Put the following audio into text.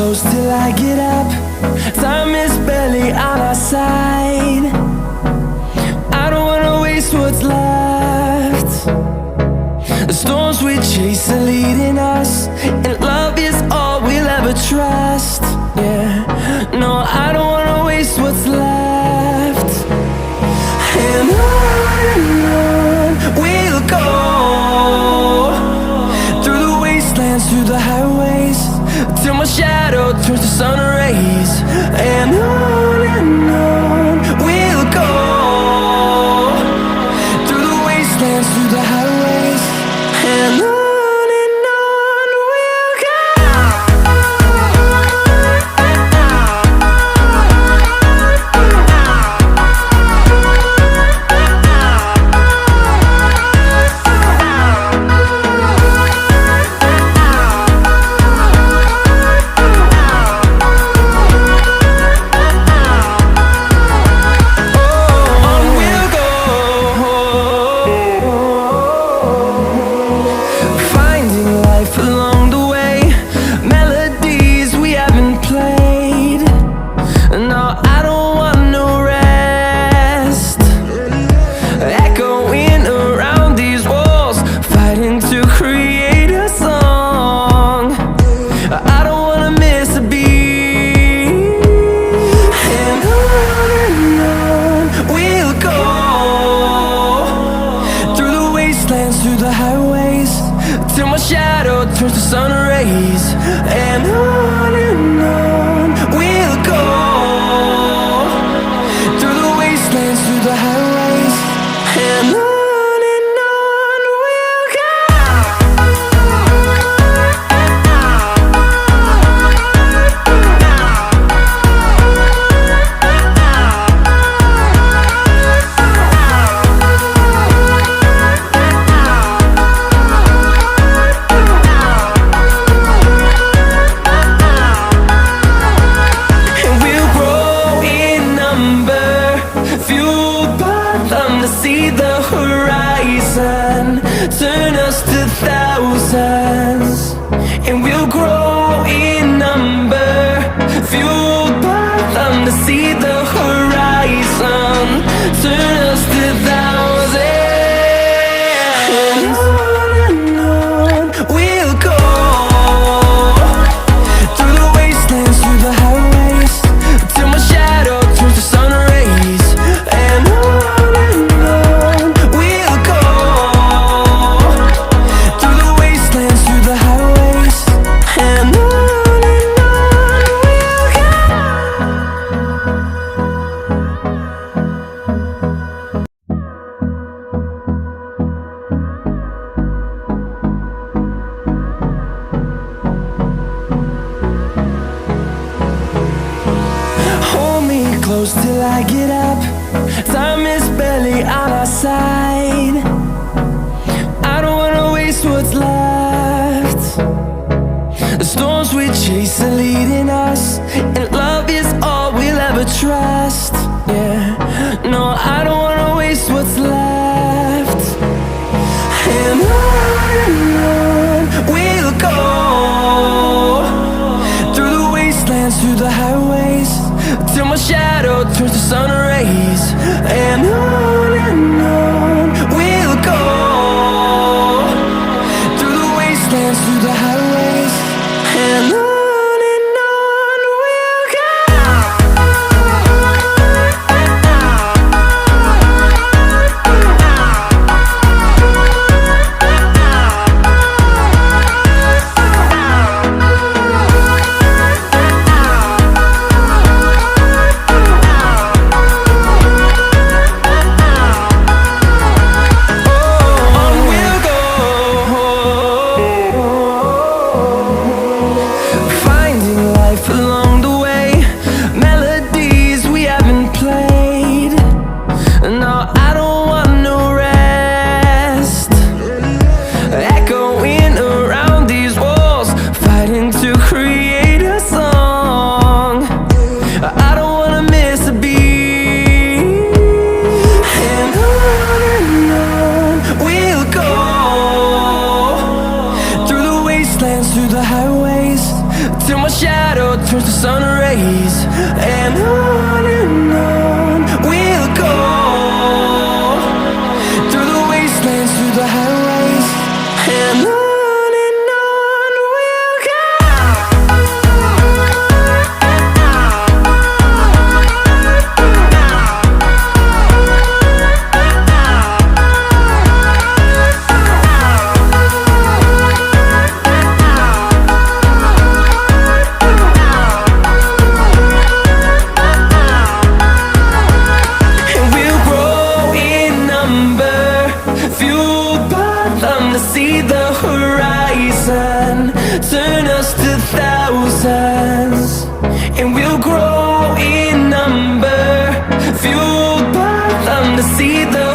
close till I get up. Time is barely on our side. I don't wanna waste what's left. The storms we chase are leading us, and love is all we'll ever trust. Yeah, no, I don't wanna waste what's left. And on we'll go, through the wastelands, through the highways, till my shadow turns to sun rays. And on we'll go, through the wastelands, through the highways, and on we'll go. Through the highways, till my shadow turns to sun rays. And on we'll go, through the wastelands, through the highways, and on we'll go. See the horizon, turn us to thousands, and we'll grow in number, fueled by them. To see the horizon, turn us to thousands, and on we'll go, through the wastelands, through the highways, till my shadow turns to sun rays. And close till I get up. Time is barely on our side. I don't wanna waste what's left. The storms we chase are leading us, and love is all we'll ever trust. Yeah, no, I don't wanna waste what's left. And on we'll go, through the wastelands, through the highways, till my shadow turns to sun rays. And on we'll go, through the wastelands, through the highways, and on we'll go. see the